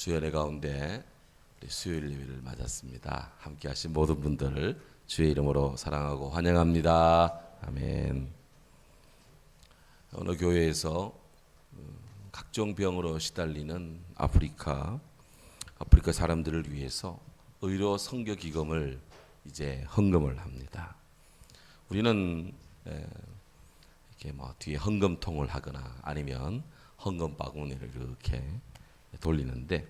주의 은혜 가운데 우리 수요일 예배를 맞았습니다. 함께 하신 모든 분들을 주의 이름으로 사랑하고 환영합니다. 아멘. 어느 교회에서 각종 병으로 시달리는 아프리카 사람들을 위해서 의료 선교 기금을 이제 헌금을 합니다. 우리는 이렇게 뒤에 헌금통을 하거나 아니면 헌금 바구니를 이렇게 돌리는데,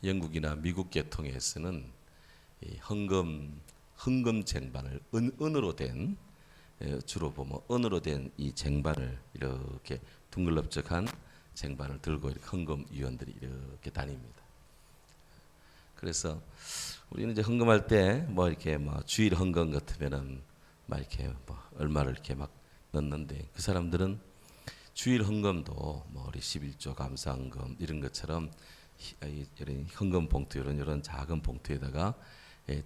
영국이나 미국 계통에서는 이 헌금 쟁반을 은으로 된, 주로 보면 은으로 된 이 쟁반을 이렇게 둥글럽적한 쟁반을 들고 이렇게 헌금 위원들이 이렇게 다닙니다. 그래서 우리는 이제 헌금할 때 이렇게 주일 헌금 같으면은 이렇게 얼마를 이렇게 넣는데, 그 사람들은 주일 헌금도 우리 11조 감사헌금 이런 것처럼 이런 헌금 봉투, 이런 작은 봉투에다가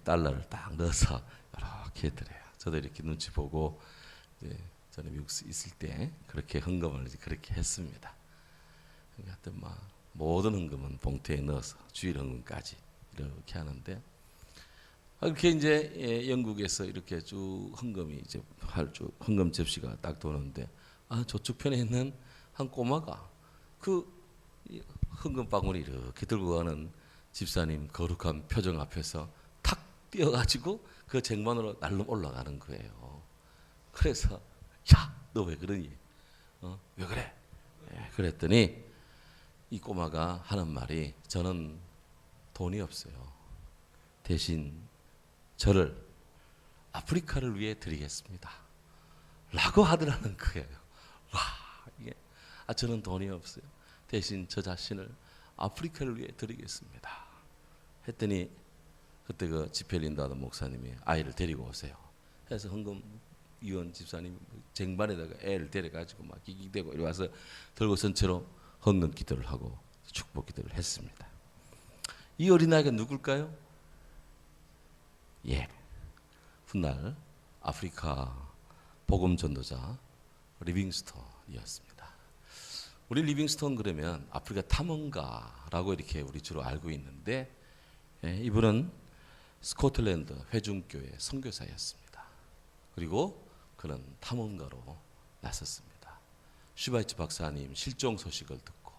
달러를 딱 넣어서 이렇게 드려요. 저도 이렇게 눈치 보고 저는 미국 있을 때 그렇게 헌금을 그렇게 했습니다. 하여튼 모든 헌금은 봉투에 넣어서 주일 헌금까지 이렇게 하는데, 그렇게 이제 영국에서 이렇게 쭉 헌금이 이제 쭉 헌금 접시가 딱 도는데, 저쪽 편에 있는 한 꼬마가 그 헌금 바구니 이렇게 들고 가는 집사님 거룩한 표정 앞에서 탁 뛰어가지고 그 쟁반으로 날름 올라가는 거예요. 그래서 야, 너 왜 그러니? 왜 그래? 그랬더니 이 꼬마가 하는 말이, 저는 돈이 없어요. 대신 저를 아프리카를 위해 드리겠습니다 라고 하더라는 거예요. 와, 이게 저는 돈이 없어요. 대신 저 자신을 아프리카를 위해 드리겠습니다 했더니, 그때 그 집회 인도하던 목사님이 아이를 데리고 오세요 해서 헌금 위원 집사님 쟁반에다가 애를 데려가지고 기기대고 이리 와서 들고 전체로 헌금 기도를 하고 축복 기도를 했습니다. 이 어린아이가 누굴까요? 훗날 아프리카 복음 전도자 리빙스톤이었습니다. 우리 리빙스톤 그러면 아프리카 탐험가라고 이렇게 우리 주로 알고 있는데, 이분은 스코틀랜드 회중교회 선교사였습니다. 그리고 그는 탐험가로 나섰습니다. 슈바이츠 박사님 실종 소식을 듣고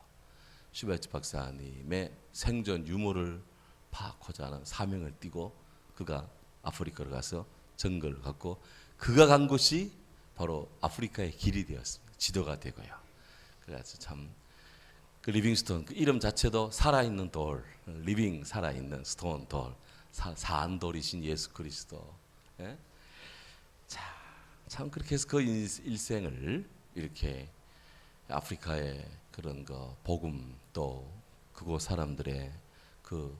슈바이츠 박사님의 생존 유무를 파악하자 하는 사명을 띠고 그가 아프리카로 가서 정글을 갖고, 그가 간 곳이 바로 아프리카의 길이 되었습니다. 지도가 되고요. 그래서 참 그 리빙스톤 그 이름 자체도 살아있는 돌, 리빙 살아있는 스톤 돌, 사한 돌이신 예수 그리스도. 참 그렇게 해서 그 일생을 이렇게 아프리카의 그런 복음, 또 그곳 사람들의 그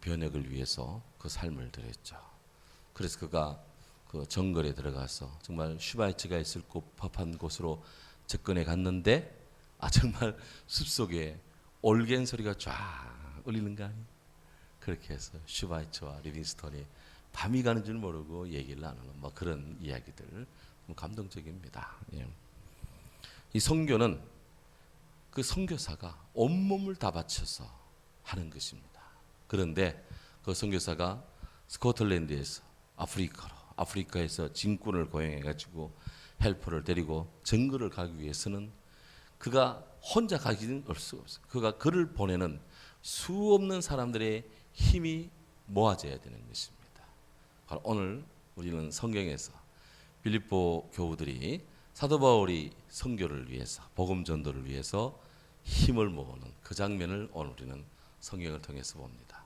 변혁을 위해서 그 삶을 드렸죠. 그래서 그가 그 정글에 들어가서 정말 슈바이츠가 있을 법한 곳으로 접근해 갔는데, 정말 숲속에 올겐 소리가 쫙 울리는 거 아니에요? 그렇게 해서 슈바이츠와 리빙스톤이 밤이 가는 줄 모르고 얘기를 나누는 그런 이야기들, 감동적입니다. 이 선교는 그 선교사가 온몸을 다 바쳐서 하는 것입니다. 그런데 그 선교사가 스코틀랜드에서 아프리카에서 진군을 고용해가지고 헬퍼를 데리고 정글을 가기 위해서는 그가 혼자 가기는 올 수가 없어요. 그를 보내는 수없는 사람들의 힘이 모아져야 되는 것입니다. 바로 오늘 우리는 성경에서 빌립보 교우들이 사도 바울이 선교를 위해서, 복음 전도를 위해서 힘을 모으는 그 장면을 오늘 우리는 성경을 통해서 봅니다.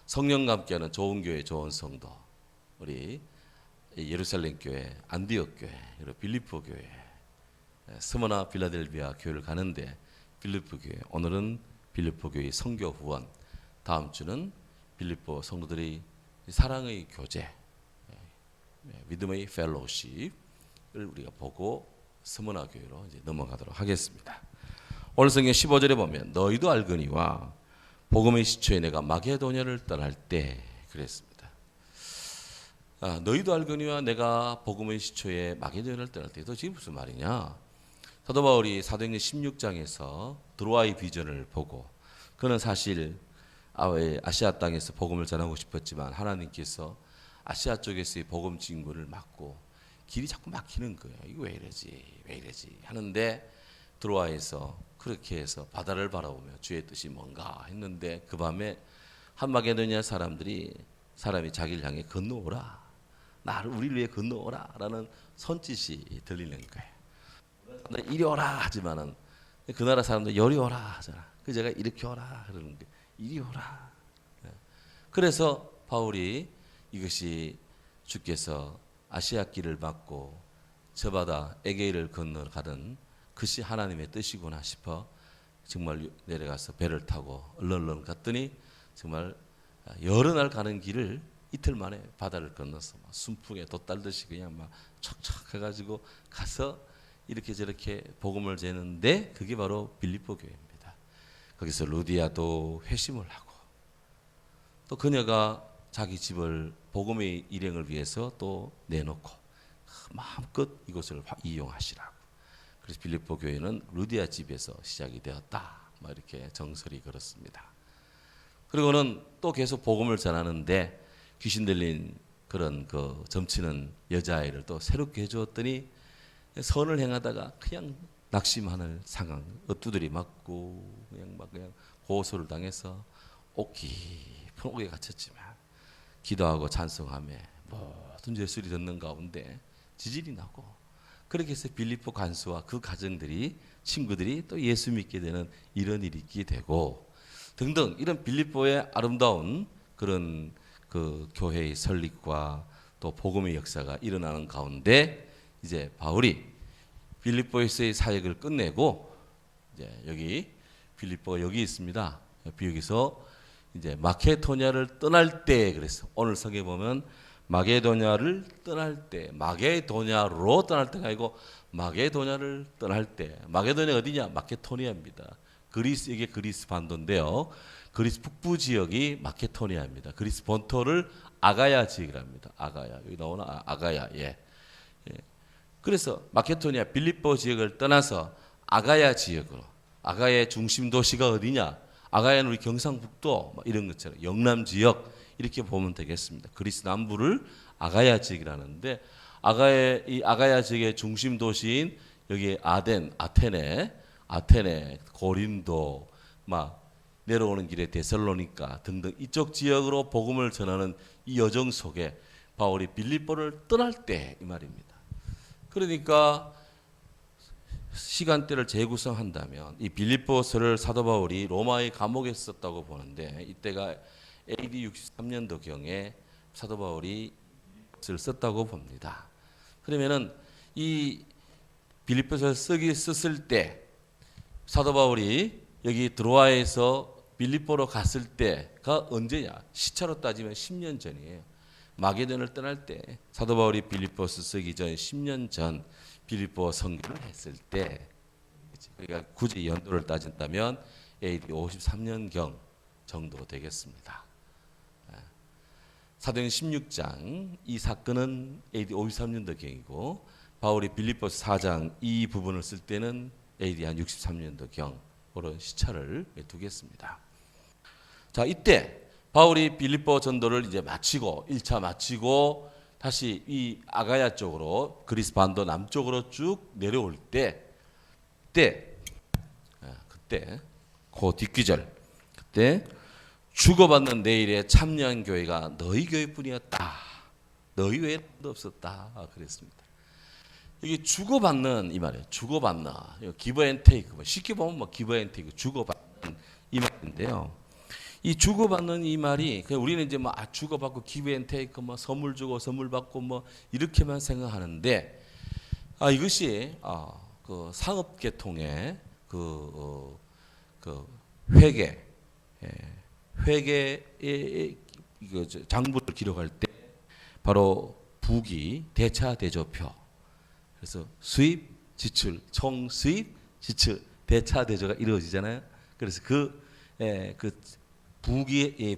성령과 함께하는 좋은 교회, 좋은 성도, 우리 예루살렘 교회, 안디옥 교회, 그리고 빌립보 교회, 스모나 빌라델비아 교회를 가는데 빌립보 교회, 오늘은 빌립보 교회 선교 후원, 다음 주는 빌립보 성도들이 사랑의 교제, 믿음의 펠로우십을 우리가 보고 스모나 교회로 이제 넘어가도록 하겠습니다. 오늘 성경 15절에 보면 너희도 알거니와 복음의 시초에 내가 마게도냐를 떠날 때 그랬습니다. 너희도 알거니와 내가 복음의 시초에 마게도냐를 떠날 때, 너 지금 무슨 말이냐? 사도 바울이 사도행전 16장에서 드로아의 비전을 보고 그는 사실 아시아 땅에서 복음을 전하고 싶었지만 하나님께서 아시아 쪽에서의 복음 진구를 막고 길이 자꾸 막히는 거예요. 이거 왜 이러지 하는데 드로아에서 그렇게 해서 바다를 바라보며 주의 뜻이 뭔가 했는데 그 밤에 한 마게도냐 사람이 자기를 향해 건너오라, 나를 우리를 위해 건너오라 라는 손짓이 들리는 거예요. 이리 오라 하지만은 그 나라 사람들 여리 오라 하잖아. 제가 이렇게 오라 그러는 게 이리 오라. 그래서 바울이 이것이 주께서 아시아 길을 막고 저 바다 에게이를 건너가던 그것이 하나님의 뜻이구나 싶어 정말 내려가서 배를 타고 얼른 갔더니 정말 여러 날 가는 길을 이틀 만에 바다를 건너서 막 순풍에 돛달듯이 그냥 막 척척 해가지고 가서 이렇게 저렇게 복음을 전했는데 그게 바로 빌립보 교회입니다. 거기서 루디아도 회심을 하고 또 그녀가 자기 집을 복음의 일행을 위해서 또 내놓고 마음껏 이곳을 이용하시라고. 그래서 빌립보 교회는 루디아 집에서 시작이 되었다. 뭐 이렇게 정설이 그렇습니다. 그리고는 또 계속 복음을 전하는데 귀신 들린 그런 그 점치는 여자아이를 또 새롭게 해주었더니 선을 행하다가 그냥 낙심하는 상황, 두드리 맞고 그냥 고소를 당해서 깊은 옥에 갇혔지만 기도하고 찬송하며 모든 예술이 듣는 가운데 지질이 나고 그렇게 해서 빌립보 간수와 그 가정들이 친구들이 또 예수 믿게 되는 이런 일이 있게 되고 등등 이런 빌립보의 아름다운 그런 그 교회의 설립과 또 복음의 역사가 일어나는 가운데 이제 바울이 빌립보에서의 사역을 끝내고 이제 여기 빌립보가 여기 있습니다. 여기서 이제 마케도냐를 떠날 때 그랬어. 오늘 성경에 보면 마게도냐를 떠날 때, 마게도냐로 떠날 때가 아니고 마게도냐를 떠날 때. 마게도냐 어디냐? 마케도니아입니다. 이게 그리스 반도인데요. 그리스 북부 지역이 마케도니아입니다. 그리스 본토를 아가야 지역이랍니다. 아가야 여기 나오나 아가야 예. 그래서 마케도니아 빌립보 지역을 떠나서 아가야 지역으로 아가야의 중심 도시가 어디냐? 아가야는 우리 경상북도 이런 것처럼 영남 지역 이렇게 보면 되겠습니다. 그리스 남부를 아가야 지역이라는데 이 아가야 지역의 중심 도시인 여기 아테네, 고린도, 막 내려오는 길에 데살로니가 등등 이쪽 지역으로 복음을 전하는 이 여정 속에 바울이 빌립보를 떠날 때 이 말입니다. 그러니까 시간대를 재구성한다면 이 빌립보서를 사도 바울이 로마의 감옥에 썼다고 보는데 이때가 AD 63년도경에 사도 바울이 을 썼다고 봅니다. 그러면은 이 빌립보서를 썼을 때 사도 바울이 여기 드로아에서 빌립보로 갔을 때가 언제냐? 시차로 따지면 10년 전이에요. 마게도냐를 떠날 때 사도 바울이 빌립보서 쓰기 전 10년 전 빌립보 선교를 했을 때 그러니까 굳이 연도를 따진다면 AD 53년경 정도 되겠습니다. 사도행 16장 이 사건은 AD 53년도경이고 바울이 빌립보서 4장 이 부분을 쓸 때는 AD 한 63년도경으로 시차를 두겠습니다. 자, 이때 바울이 빌립보 전도를 이제 마치고 1차 마치고 다시 이 아가야 쪽으로 그리스 반도 남쪽으로 쭉 내려올 그때 그 뒷귀절 그때 주고받는 내일의 참여한 교회가 너희 교회뿐이었다. 너희 외에는 없었다. 그랬습니다. 여기 주고받는 이 말이에요. 주고받는 기브 앤 테이크 쉽게 보면 뭐 기브 앤 테이크 주고받는 이 말인데요. 이 주고받는 이 말이 우리는 이제 뭐 주고받고 기브 앤 테이크 뭐 선물 주고 선물 받고 뭐 이렇게만 생각하는데 이것이 그 상업 계통의 그 회계의 장부를 기록할 때 바로 부기 대차 대조표 그래서 수입 지출 총 수입 지출 대차 대조가 이루어지잖아요. 그래서 그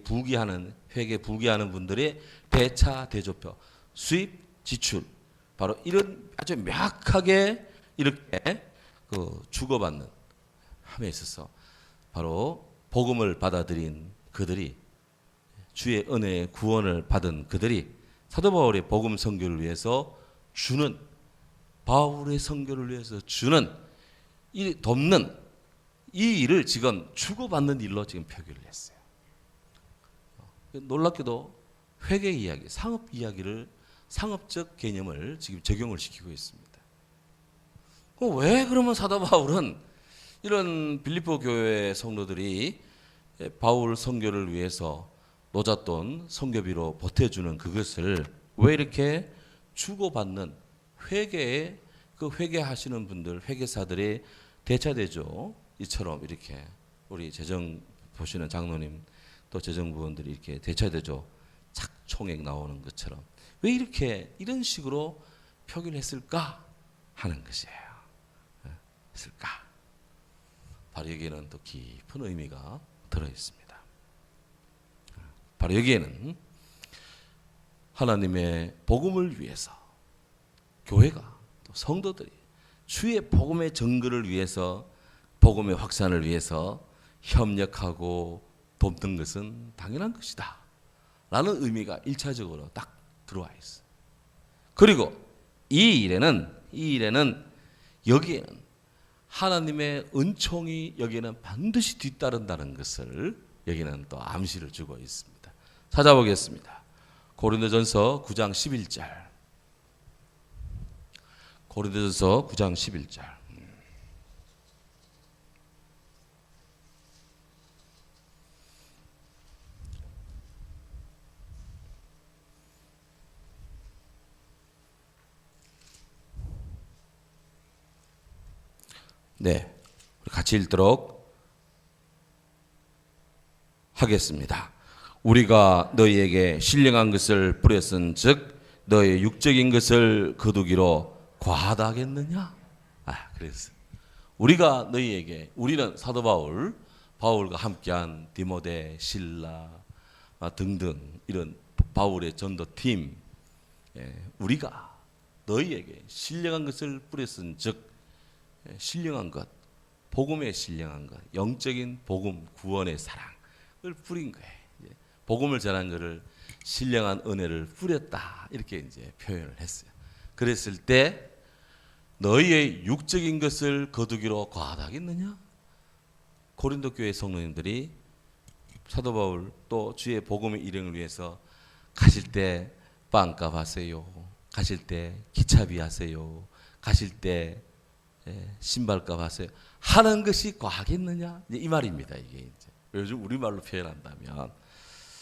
부기하는 회계 부기하는 분들의 대차 대조표 수입 지출 바로 이런 아주 명확하게 이렇게 그 주고받는 함에 있어서 바로 복음을 받아들인 그들이, 주의 은혜의 구원을 받은 그들이 사도 바울의 복음 선교를 위해서 주는, 바울의 선교를 위해서 주는, 이 돕는 이 일을 지금 주고받는 일로 지금 표기를 했어요. 놀랍게도 회계 이야기, 상업 이야기를, 상업적 개념을 지금 적용을 시키고 있습니다. 왜 그러면 사도 바울은 이런 빌립보 교회 성도들이 바울 선교를 위해서 노잣돈 선교비로 보태주는 그것을 왜 이렇게 주고받는 회계에, 그 회계하시는 분들, 회계사들의 대차대조 이처럼 이렇게 우리 재정 보시는 장로님 또 재정부원들이 이렇게 대차대조 착총액 나오는 것처럼 왜 이렇게 이런 식으로 표기를 했을까 하는 것이에요. 했을까? 바로 여기에는 또 깊은 의미가 들어 있습니다. 바로 여기에는 하나님의 복음을 위해서 교회가, 또 성도들이 주의 복음의 증거를 위해서, 복음의 확산을 위해서 협력하고 돕는 것은 당연한 것이다 라는 의미가 1차적으로 딱 들어와 있어요. 그리고 이 일에는 여기에는 하나님의 은총이 여기에는 반드시 뒤따른다는 것을 여기는 또 암시를 주고 있습니다. 찾아보겠습니다. 고린도전서 9장 11절. 고린도전서 9장 11절. 네, 같이 읽도록 하겠습니다. 우리가 너희에게 신령한 것을 뿌렸은즉 너희 육적인 것을 거두기로 과하다 하겠느냐? 그래서 우리가 너희에게, 우리는 사도 바울과 함께한 디모데, 실라 등등 이런 바울의 전도팀, 우리가 너희에게 신령한 것을 뿌렸은즉, 신령한 것, 복음의 신령한 것, 영적인 복음, 구원의 사랑을 뿌린 거예요. 복음을 전한 것을 신령한 은혜를 뿌렸다 이렇게 이제 표현을 했어요. 그랬을 때 너희의 육적인 것을 거두기로 과하다겠느냐? 고린도 교회 성도님들이 사도 바울 또 주의 복음의 일행을 위해서 가실 때 빵값 하세요, 가실 때 기차비 하세요, 가실 때 신발값 하세요 하는 것이 과하겠느냐? 이 말입니다. 이게 이제 요즘 우리말로 표현한다면,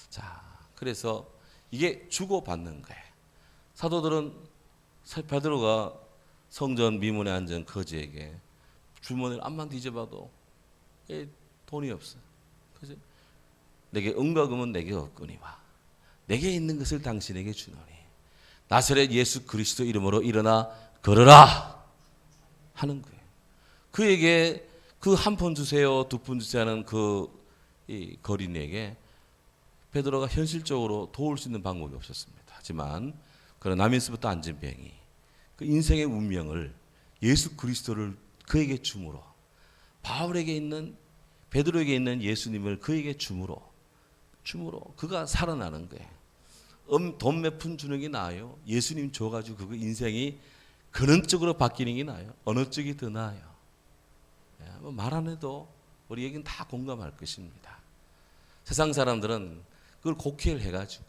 자, 그래서 이게 주고받는 거예요. 사도들은, 베드로가 성전 미문에 앉은 거지에게 주머니를 앞만 뒤져봐도 돈이 없어. 그래서 내게 은과 금은 내게 없거니와 내게 있는 것을 당신에게 주노니 나사렛 예수 그리스도 이름으로 일어나 걸어라 하는 거예요. 그에게 그 한 푼 주세요, 두 푼 주세요 하는 이 거린에게 베드로가 현실적으로 도울 수 있는 방법이 없었습니다. 하지만 그런 나면서부터 앉은 병이 그 인생의 운명을, 예수 그리스도를 그에게 줌으로, 바울에게 있는, 베드로에게 있는 예수님을 그에게 줌으로 그가 살아나는 거예요. 돈 몇 푼 주는 게 나아요? 예수님 줘가지고 그 인생이 근원적으로 바뀌는 게 나아요? 어느 쪽이 더 나아요? 말 안 해도 우리 얘기는 다 공감할 것입니다. 세상 사람들은 그걸 곡해를 해가지고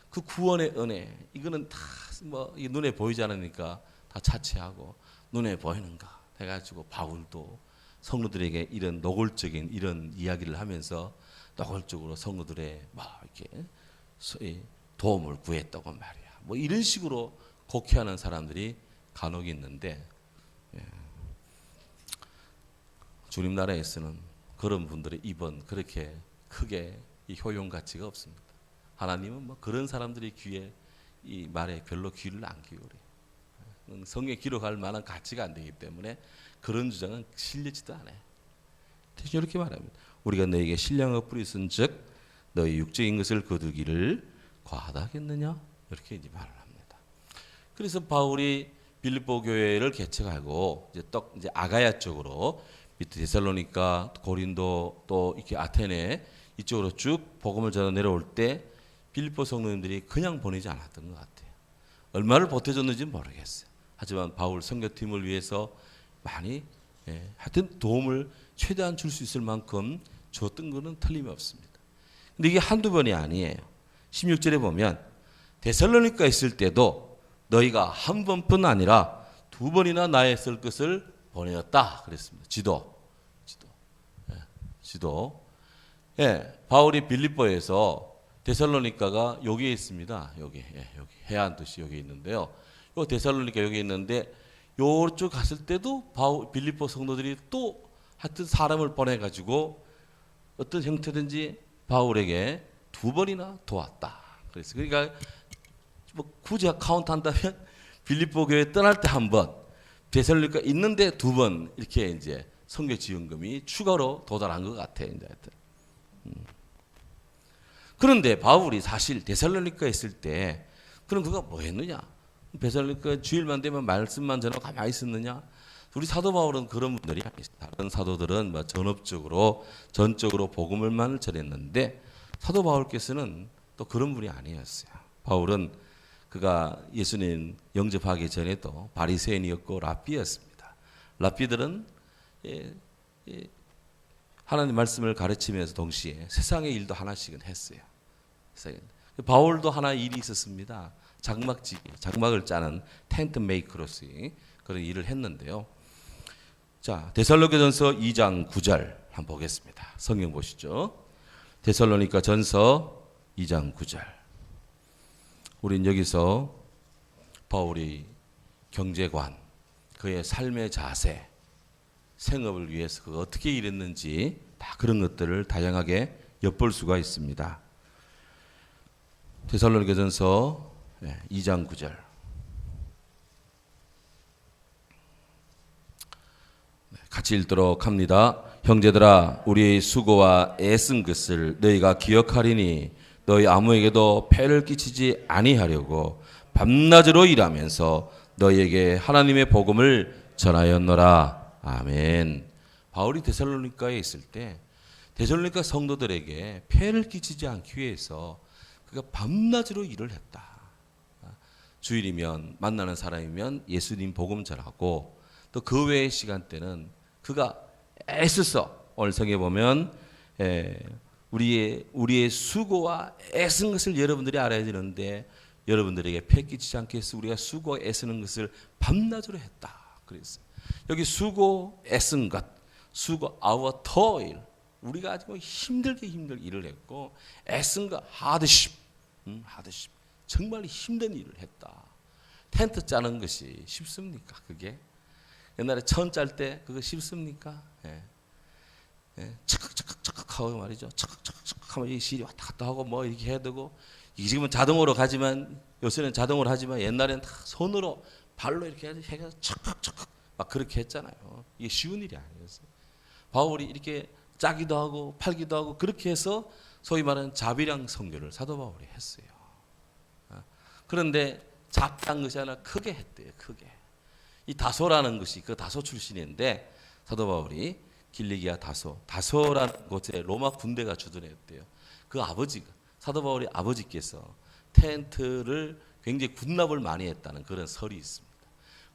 그 구원의 은혜, 이거는 다 눈에 보이지 않으니까 다 차치하고 눈에 보이는가 해가지고 바울도 성도들에게 이런 노골적인 이런 이야기를 하면서 노골적으로 성도들의 이렇게 도움을 구했다고 말이야. 이런 식으로 곡해하는 사람들이 간혹 있는데, 주님 나라에서는 그런 분들의 입은 그렇게 크게 효용 가치가 없습니다. 하나님은 그런 사람들의 귀에, 이 말에 별로 귀를 안 기울여요. 성경에 기록할 만한 가치가 안 되기 때문에 그런 주장은 실리지도 않아요. 대신 이렇게 말합니다. 우리가 너에게 신령을 뿌렸은즉 너희 육적인 것을 거두기를 과하다 하겠느냐? 이렇게 이제 말을 합니다. 그래서 바울이 빌립보 교회를 개척하고 이제 아가야 쪽으로 밑에 데살로니가, 고린도, 또 이렇게 아테네 이쪽으로 쭉 복음을 전해 내려올 때 빌립보 성도님들이 그냥 보내지 않았던 것 같아요. 얼마를 보태줬는지 모르겠어요. 하지만 바울 선교팀을 위해서 많이 하여튼 도움을 최대한 줄 수 있을 만큼 줬던 것은 틀림이 없습니다. 근데 이게 한두 번이 아니에요. 16절에 보면 데살로니가 있을 때도 너희가 한 번뿐 아니라 두 번이나 나의 쓸 것을 보내었다 그랬습니다. 지도. 바울이 빌립보에서 데살로니가가 여기에 있습니다. 여기 해안 도시 여기 있는데요. 요 데살로니가 여기 있는데 요쪽 갔을 때도 빌립보 성도들이 또 하여튼 사람을 보내가지고 어떤 형태든지 바울에게 두 번이나 도왔다. 그래서 그러니까 뭐 굳이 카운트 한다면 빌립보 교회 떠날 때 한 번, 데살로니가 있는데 두 번 이렇게 이제 선교 지원금이 추가로 도달한 것 같아요. 이제 하여튼. 그런데 바울이 사실 데살로니가에 있을 때 그럼 그가 뭐 했느냐? 데살로니가 주일만 되면 말씀만 전하고 가만히 있었느냐? 우리 사도 바울은 그런 분들이 아니었어요. 다른 사도들은 뭐 전적으로 복음을만 전했는데 사도 바울께서는 또 그런 분이 아니었어요. 바울은 그가 예수님 영접하기 전에도 바리새인이었고 랍비였습니다. 랍비들은 하나님 말씀을 가르치면서 동시에 세상의 일도 하나씩은 했어요. 바울도 하나 일이 있었습니다. 장막을 짜는 텐트 메이커로서 그런 일을 했는데요. 자, 데살로니가전서 2장 9절 한번 보겠습니다. 성경 보시죠. 데살로니가전서 2장 9절. 우린 여기서 바울이 경제관, 그의 삶의 자세, 생업을 위해서 그가 어떻게 일했는지 다 그런 것들을 다양하게 엿볼 수가 있습니다. 데살로니가전서 2장 9절. 같이 읽도록 합니다. 형제들아, 우리의 수고와 애쓴 것을 너희가 기억하리니 너희 아무에게도 폐를 끼치지 아니하려고 밤낮으로 일하면서 너희에게 하나님의 복음을 전하였노라. 아멘. 바울이 데살로니가에 있을 때 데살로니가 성도들에게 폐를 끼치지 않기 위해서 그가 밤낮으로 일을 했다. 주일이면 만나는 사람이면 예수님 복음 전하고 또 그 외의 시간대는 그가 애써서 오늘 성경에 보면 우리의 수고와 애쓴 것을 여러분들이 알아야 되는데 여러분들에게 폐 끼치지 않게 해서 우리가 수고와 애쓰는 것을 밤낮으로 했다. 그랬어요. 여기 수고 애쓴 것, 수고 our toil, 우리가 아주 힘들게 일을 했고 애쓴 것 hardship, 정말 힘든 일을 했다. 텐트 짜는 것이 쉽습니까? 그게 옛날에 천 짤 때 그거 쉽습니까? 착각 하고 말이죠. 착각 하면 이 실이 왔다 갔다 하고 뭐 이렇게 해야 되고 이게 지금은 자동으로 가지만 요새는 자동으로 하지만 옛날에는 다 손으로 발로 이렇게 해서 착각 막 그렇게 했잖아요. 이게 쉬운 일이 아니었어요. 바울이 이렇게 짜기도 하고 팔기도 하고 그렇게 해서 소위 말하는 자비량 선교를 사도 바울이 했어요. 그런데 작은 것이 아니라 크게 했대요. 크게. 이 다소라는 것이 그 다소 출신인데 사도 바울이 길리기아 다소라는 곳에 로마 군대가 주둔했대요. 그 아버지가 사도 바울의 아버지께서 텐트를 굉장히 군납을 많이 했다는 그런 설이 있습니다.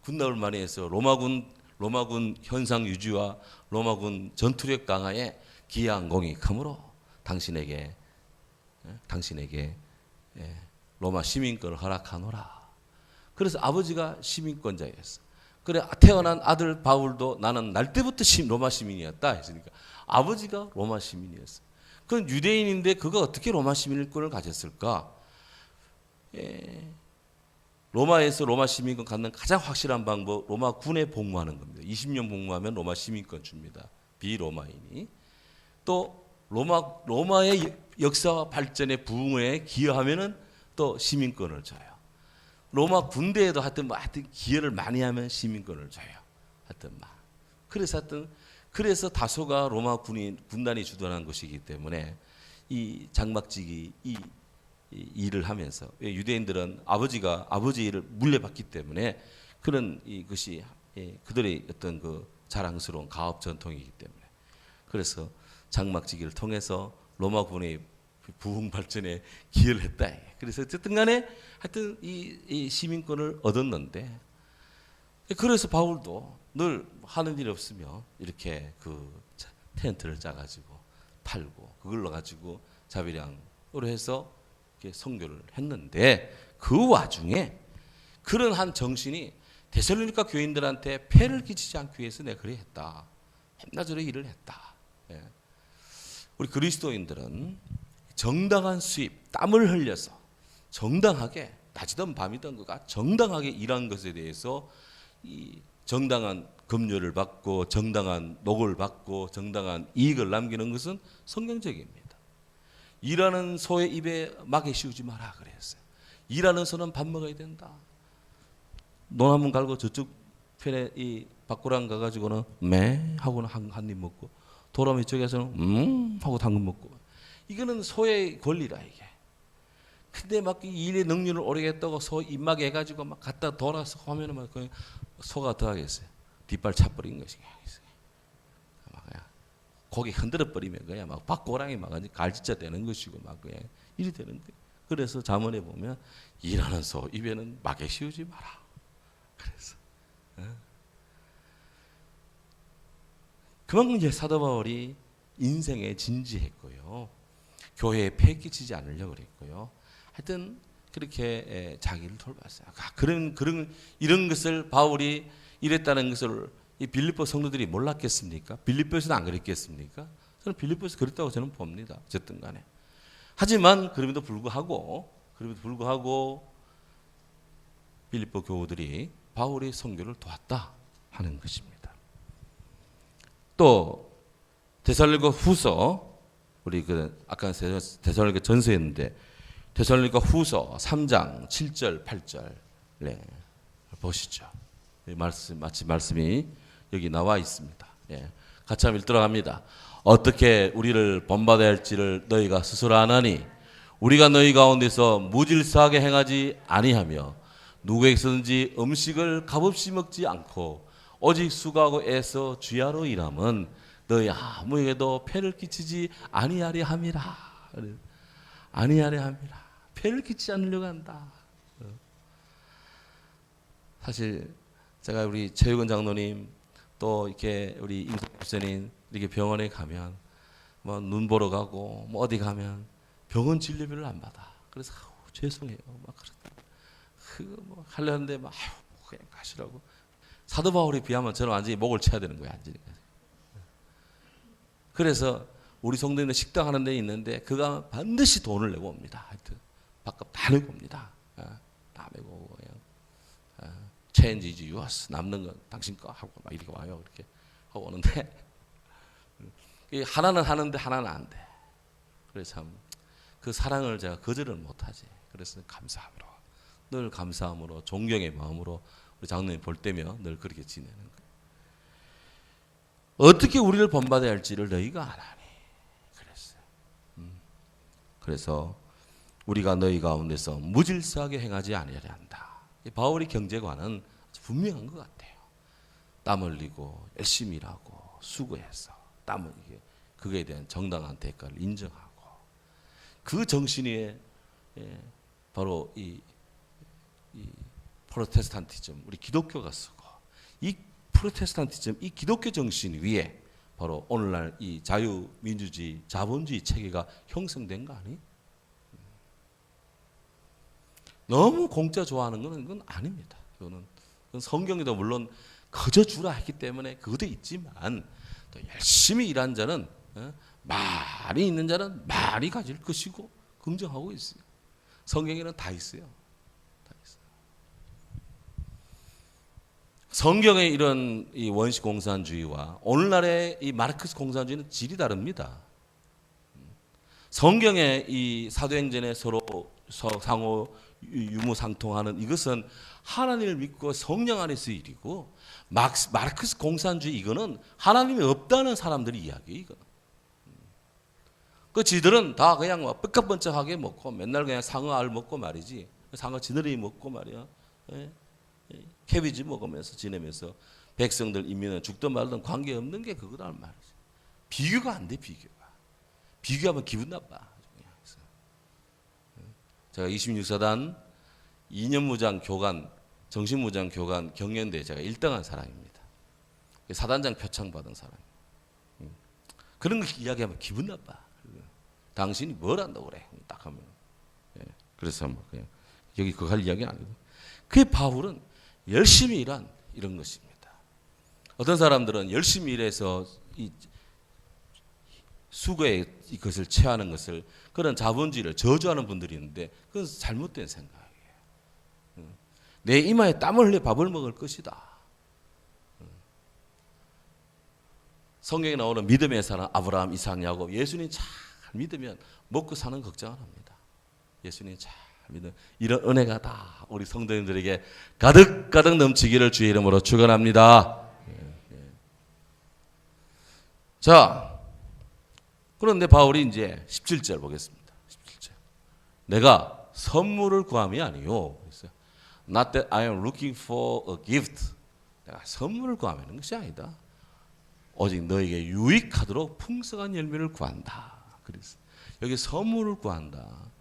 군납을 많이 해서 로마군 현상 유지와 로마군 전투력 강화에 기여한 공이 크므로 당신에게 로마 시민권을 허락하노라. 그래서 아버지가 시민권자였어. 그래 태어난 아들 바울도 나는 날 때부터 로마 시민이었다 했으니까 아버지가 로마 시민이었어. 그건 유대인인데 그가 어떻게 로마 시민권을 가졌을까? 로마에서 로마 시민권 갖는 가장 확실한 방법 로마 군에 복무하는 겁니다. 20년 복무하면 로마 시민권 줍니다. 비로마인이. 또 로마의 역사와 발전의 부흥에 기여하면은 또 시민권을 줘요. 로마 군대에도 하여튼 기여를 많이 하면 시민권을 줘요. 그래서 다소가 로마 군단이 주도하는 것이기 때문에 이 장막지기 이 일을 하면서 유대인들은 아버지 일을 물려받기 때문에 그런 이것이 그들의 어떤 그 자랑스러운 가업 전통이기 때문에. 그래서 장막지기를 통해서 로마군의 부흥 발전에 기여를 했다. 그래서 어쨌든 간에 하여튼 이 시민권을 얻었는데, 그래서 바울도 늘 하는 일 없으며 이렇게 그 텐트를 짜가지고 팔고 그걸로 가지고 자비량으로 해서 이렇게 선교를 했는데, 그 와중에 그런 한 정신이 데살로니가 교인들한테 폐를 끼치지 않기 위해서 내가 그래 했다. 밤낮으로 일을 했다. 예. 우리 그리스도인들은 정당한 수입, 땀을 흘려서 정당하게 낮이든 밤이든 그가 정당하게 일한 것에 대해서 이 정당한 급료를 받고 정당한 녹을 받고 정당한 이익을 남기는 것은 성경적입니다. 일하는 소의 입에 막에 씌우지 마라 그랬어요. 일하는 소는 밥 먹어야 된다. 논 한번 갈고 저쪽 편에 이 밖으로 가가지고는 매 하고는 한 입 먹고, 돌아오면 이쪽에서는 하고 당근 먹고, 이거는 소의 권리라 이게. 근데 막 이 일의 능률을 오르겠다고 소 입막에 해가지고 막 갖다 돌아서 하면은 막 그 소가 더 하겠어요. 뒷발 차버린 것이 막 그냥 고기 흔들어 버리면 그냥 막 박고랑이 막 갈짓자 되는 것이고 막 그냥 일이 되는 거예요. 그래서 잠언에 보면 일하는 소 입에는 막에 씌우지 마라. 그래서 그만큼 이제 사도 바울이 인생에 진지했고요, 교회에 폐 끼치지 않으려고 그랬고요. 하여튼 그렇게 자기를 돌봤어요. 이런 것을 바울이 이랬다는 것을 이 빌립보 성도들이 몰랐겠습니까? 빌립보에서는 안 그랬겠습니까? 저는 빌립보에서 그랬다고 저는 봅니다. 어쨌든 간에. 하지만 그럼에도 불구하고 빌립보 교우들이 바울의 선교를 도왔다 하는 것입니다. 또 데살로니가 후서, 우리 아까 데살로니가 전서였는데 데살로니가 후서 3장 7절 8절 네, 보시죠. 마치 말씀이 여기 나와 있습니다. 예, 같이 한번 읽도록 합니다. 어떻게 우리를 본받아야 할지를 너희가 스스로 아나니 우리가 너희 가운데서 무질서하게 행하지 아니하며 누구에게서든지 음식을 값없이 먹지 않고 오직 수고하고 애써 주야로 일함은 너희 아무에게도 폐를 끼치지 아니하려 함이라. 폐를 끼치지 않으려고 한다. 사실 제가 우리 최유근 장로님 또 이렇게 우리 임성 목사님 이렇게 병원에 가면 뭐 눈 보러 가고 뭐 어디 가면 병원 진료비를 안 받아. 그래서 죄송해요. 막 그러다. 그거 뭐 하려는데 막 그냥 가시라고. 사도 바울에 비하면 저는 완전히 목을 쳐야 되는 거야, 완전히. 그래서 우리 성도님들 식당 하는 데 있는데 그가 반드시 돈을 내고 옵니다. 하여튼 밥값 다 내고 옵니다. 다 내고 오고 그냥 change is yours. 남는 건 당신 거 하고 막 이렇게 와요. 이렇게 하고 오는데 하나는 하는데 하나는 안 돼. 그래서 참 그 사랑을 제가 거절을 못하지. 그래서 감사함으로, 늘 감사함으로 존경의 마음으로 우리 장로님 볼 때면 늘 그렇게 지내는 거예요. 어떻게 우리를 본받아야 할지를 너희가 아나니 그랬어요. 그래서 우리가 너희 가운데서 무질서하게 행하지 아니하려 한다. 바울의 경제관은 분명한 것 같아요. 땀 흘리고 열심히 일하고 수고해서 땀을 그거에 대한 정당한 대가를 인정하고, 그 정신이 바로 이 프로테스탄티즘, 우리 기독교가 쓰고, 이 프로테스탄티즘, 이 기독교 정신 위에 바로 오늘날 이 자유민주주의, 자본주의 체계가 형성된 거 아니? 너무 공짜 좋아하는 건 아닙니다. 그건 성경에도 물론 거저 주라 했기 때문에 그것도 있지만, 또 열심히 일한 자는 많이 있는 자는 많이 가질 것이고 긍정하고 있어요. 성경에는 다 있어요. 다 있어요. 성경의 이런 이 원시 공산주의와 오늘날의 이 마르크스 공산주의는 질이 다릅니다. 성경의 이 사도행전에 서로 상호 유무상통하는 이것은 하나님을 믿고 성령 안에서의 일이고, 마르크스 공산주의 이거는 하나님이 없다는 사람들의 이야기예요. 이거. 그 지들은 다 그냥 뭐 삐까번쩍하게 먹고 맨날 그냥 상어 알 먹고 말이지, 상어 지느러미 먹고 말이야, 캐비지 먹으면서 지내면서 백성들 인민은 죽든 말든 관계없는 게 그거란 말이지. 비교가 안 돼. 비교하면 기분 나빠. 제가 26사단 2년무장 교관, 정신무장 교관 경연대에 제가 1등한 사람입니다. 사단장 표창 받은 사람. 그런 거 이야기하면 기분 나빠. 당신이 뭘 한다고 그래. 딱 하면. 그래서 뭐 그냥 여기 그거 할 이야기는 아니거든. 그 바울은 열심히 일한 이런 것입니다. 어떤 사람들은 열심히 일해서 이 수고의 이것을 취하는 것을 그런 자본주의를 저주하는 분들이 있는데 그건 잘못된 생각이에요. 내 이마에 땀을 흘려 밥을 먹을 것이다. 성경에 나오는 믿음의 사람 아브라함, 이삭, 야곱, 예수님 잘 믿으면 먹고 사는 걱정 안 합니다. 예수님 잘 믿음 이런 은혜가 다 우리 성도님들에게 가득가득 넘치기를 주의 이름으로 축원합니다. 자, 그런데 바울이 이제 17절 보겠습니다. 17절. 내가 선물을 구함이 아니요. Not that I am looking for a gift. 내가 선물을 구하는 것이 아니다. 오직 너에게 유익하도록 풍성한 열매를 구한다. 그래서 여기 선물을 구한다.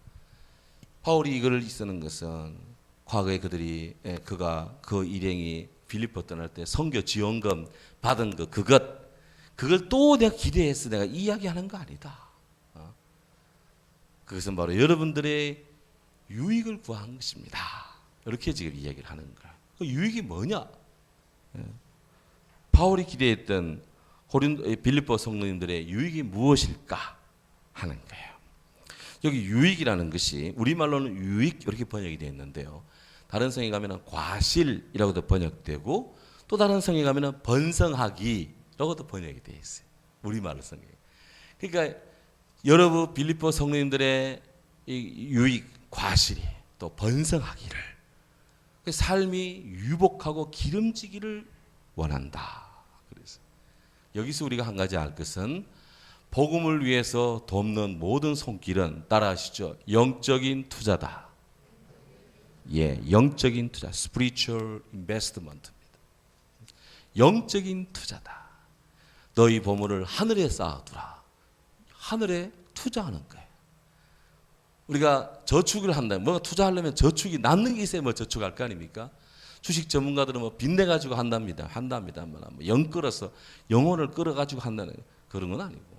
바울이 이거를 쓰는 것은 과거에 그가 그 일행이 빌립보 떠날 때 선교 지원금 받은 그걸 또 내가 기대해서 내가 이야기하는 거 아니다. 그것은 바로 여러분들의 유익을 구한 것입니다. 이렇게 지금 이야기를 하는 거야. 그 유익이 뭐냐? 바울이 기대했던 빌립보 성도님들의 유익이 무엇일까 하는 거예요. 여기 유익이라는 것이 우리말로는 유익 이렇게 번역이 되어 있는데요. 다른 성에 가면은 과실이라고도 번역되고 또 다른 성에 가면은 번성하기라고도 번역이 되어 있어요. 우리말로 성경. 그러니까 여러분 빌립보 성도님들의 이 유익, 과실이 또 번성하기를 삶이 유복하고 기름지기를 원한다. 그래서 여기서 우리가 한 가지 알 것은 복음을 위해서 돕는 모든 손길은 따라하시죠. 영적인 투자다. 영적인 투자, spiritual investment입니다. 영적인 투자다. 너희 보물을 하늘에 쌓아두라. 하늘에 투자하는 거예요. 우리가 저축을 한다면 뭐가 투자하려면 저축이 남는 게 있어야 뭐 저축할 거 아닙니까? 주식 전문가들은 뭐 빚내 가지고 한답니다. 뭐 영 끌어서 영혼을 끌어 가지고 한다는 그런 건 아니고.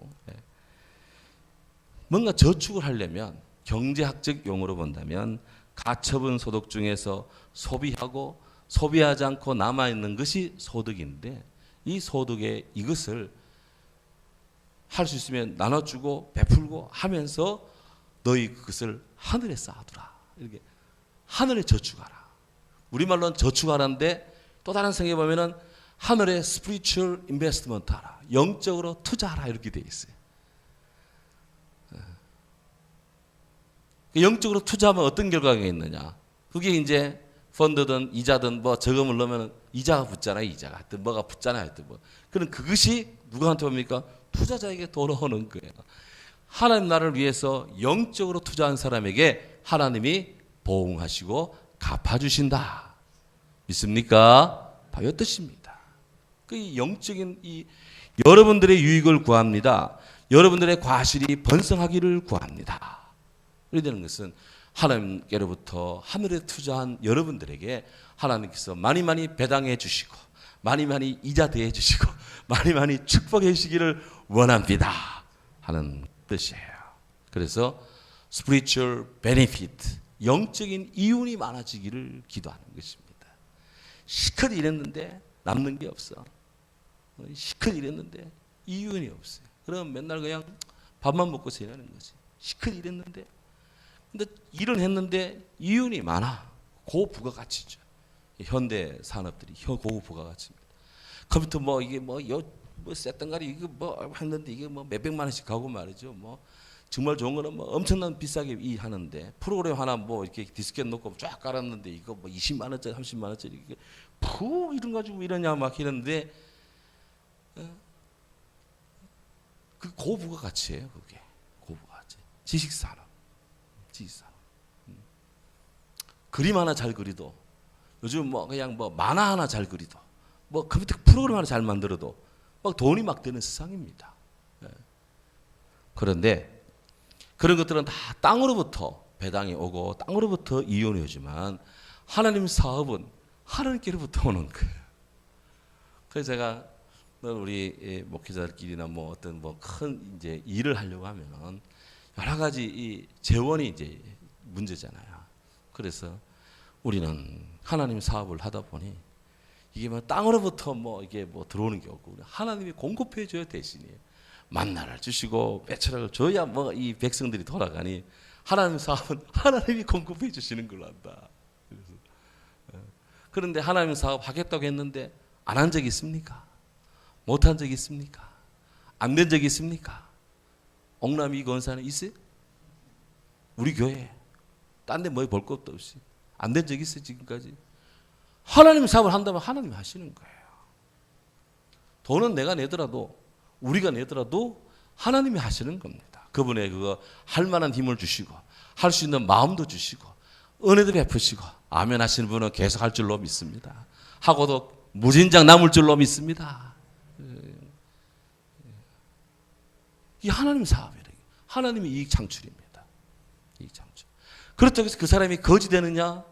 뭔가 저축을 하려면 경제학적 용어로 본다면 가처분 소득 중에서 소비하고 소비하지 않고 남아 있는 것이 소득인데 이 소득에 이것을 할 수 있으면 나눠주고 베풀고 하면서 너희 그것을 하늘에 쌓아두라. 이렇게 하늘에 저축하라. 우리말로는 저축하라인데 또 다른 성경에 보면은 하늘에 spiritual investment 하라. 영적으로 투자하라 이렇게 되어 있어요. 영적으로 투자하면 어떤 결과가 있느냐? 그게 이제 펀드든 이자든 뭐 저금을 넣으면 이자가 붙잖아요. 이자가 하여튼 뭐가 붙잖아요. 하여튼 뭐. 그럼 그것이 누구한테 옵니까? 투자자에게 돌아오는 거예요. 하나님 나라를 위해서 영적으로 투자한 사람에게 하나님이 보응하시고 갚아주신다. 믿습니까? 바로 이 뜻입니다. 그 영적인 이 여러분들의 유익을 구합니다. 여러분들의 과실이 번성하기를 구합니다. 이렇게 되는 것은 하나님께로부터 하늘에 투자한 여러분들에게 하나님께서 많이 배당해 주시고 많이 이자 대해 주시고 많이 축복해 주시기를 원합니다 하는 뜻이에요. 그래서 spiritual benefit, 영적인 이윤이 많아지기를 기도하는 것입니다. 시컷 일했는데 남는 게 없어. 시컷 일했는데 이윤이 없어요. 그럼 맨날 그냥 밥만 먹고 지내는 거지. 시컷 일했는데 근데 일은 했는데 이윤이 많아. 고부가가치죠. 현대 산업들이 고부가가치입니다. 컴퓨터 뭐 이게 뭐 셋덩가리 이거 뭐 했는데 이게 뭐 몇백만 원씩 가고 말이죠. 뭐 정말 좋은 거는 뭐 엄청난 비싸게 하는데 프로그램 하나 뭐 이렇게 디스켓 놓고 쫙 깔았는데 이거 뭐 20만 원짜리 30만 원짜리 이게 푹 이런 가지고 이러냐 막 이러는데 그 고부가가치예요. 그게 고부가가치. 지식산업. 그림 하나 잘 그리도 요즘 뭐 그냥 뭐 만화 하나 잘 그리도 뭐 컴퓨터 푹 프로그램 하나 잘 만들어도 막 돈이 막 되는 세상입니다. 그런데 그런 것들은 다 땅으로부터 배당이 오고 땅으로부터 이혼이 오지만 하나님 사업은 하나님께로부터 오는 거예요. 그래서 제가 우리 목회자들끼리나 뭐 어떤 뭐 큰 이제 일을 하려고 하면은 여러 가지 이 재원이 이제 문제잖아요. 그래서 우리는 하나님 사업을 하다 보니 이게 뭐 땅으로부터 뭐 이게 뭐 들어오는 게 없고 하나님이 공급해 줘야 대신에 만나를 주시고 빼철을 줘야 뭐 이 백성들이 돌아가니 하나님 사업은 하나님이 공급해 주시는 걸로 한다. 그런데 하나님 사업 하겠다고 했는데 안 한 적이 있습니까? 못 한 적이 있습니까? 안 된 적이 있습니까? 옥남이 건사는 있어요? 우리 교회 딴 데 뭐 볼 것도 없이 안 된 적이 있어요 지금까지? 하나님 사업을 한다면 하나님이 하시는 거예요. 돈은 내가 내더라도 우리가 내더라도 하나님이 하시는 겁니다. 그분의 그거 할 만한 힘을 주시고 할 수 있는 마음도 주시고 은혜도 베푸시고 아멘 하시는 분은 계속 할 줄로 믿습니다. 하고도 무진장 남을 줄로 믿습니다. 이 하나님 사업이에요. 하나님의 이익 창출입니다. 이익 창출. 그렇다고 해서 그 사람이 거지 되느냐?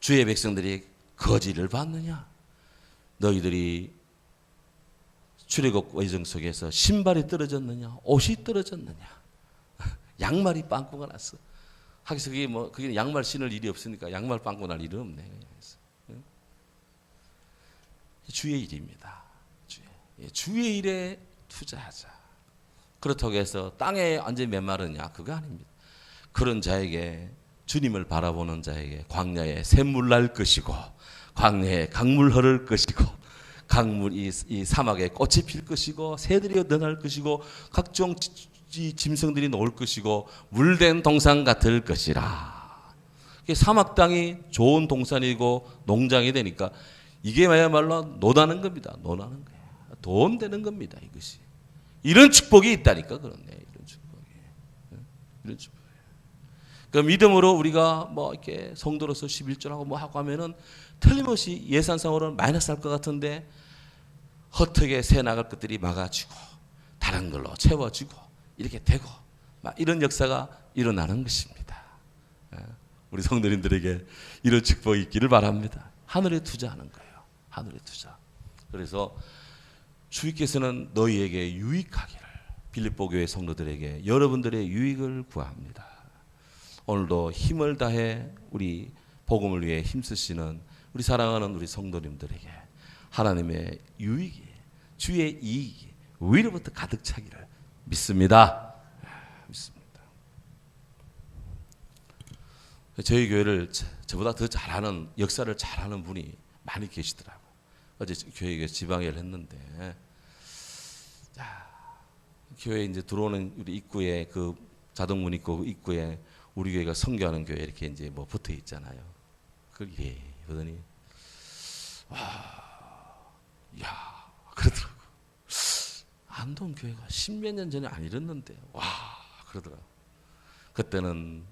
주의 백성들이 거지를 받느냐? 너희들이 출애굽 외정 속에서 신발이 떨어졌느냐? 옷이 떨어졌느냐? 양말이 빵꾸가 났어. 하기서 그게 양말 신을 일이 없으니까 양말 빵꾸 날 일은 없네. 주의 일입니다. 주의 일에 투자하자. 그렇다고 해서 땅에 완전히 메마르냐? 그거 아닙니다. 그런 자에게 주님을 바라보는 자에게 광야에 샘물 날 것이고 광야에 강물 흐를 것이고 강물이 이 사막에 꽃이 필 것이고 새들이 늘어날 것이고 각종 짐승들이 나올 것이고 물된 동산 같을 것이라. 사막 땅이 좋은 동산이고 농장이 되니까 이게 말로 노다는 겁니다. 노다는 거예요. 돈 되는 겁니다. 이것이 이런 축복이 있다니까 그렇네. 이런 축복이. 이런 축복. 그 믿음으로 우리가 뭐 이렇게 성도로서 11조하고 뭐 하고 하면은 틀림없이 예산상으로는 마이너스 할 것 같은데 헛되게 새 나갈 것들이 막아지고 다른 걸로 채워지고 이렇게 되고 막 이런 역사가 일어나는 것입니다. 우리 성도님들에게 이런 축복이 있기를 바랍니다. 하늘에 투자하는 거예요. 하늘에 투자. 그래서 주께서는 너희에게 유익하기를 빌립보 교회 성도들에게 여러분들의 유익을 구합니다. 오늘도 힘을 다해 우리 복음을 위해 힘쓰시는 우리 사랑하는 우리 성도님들에게 하나님의 유익이 주의 이익이 위로부터 가득 차기를 믿습니다. 믿습니다. 저희 교회를 저보다 더 잘하는 역사를 잘하는 분이 많이 계시더라고요. 어제 교회에 지방회를 했는데 교회 이제 들어오는 우리 입구에 그 자동문 입구 입구에 우리 교회가 선교하는 교회 이렇게 이제 뭐 붙어 있잖아요. 그걸 이래 보더니 야 그러더라고. 안동 교회가 십몇 년 전에 안 이랬는데 와 그러더라고. 그때는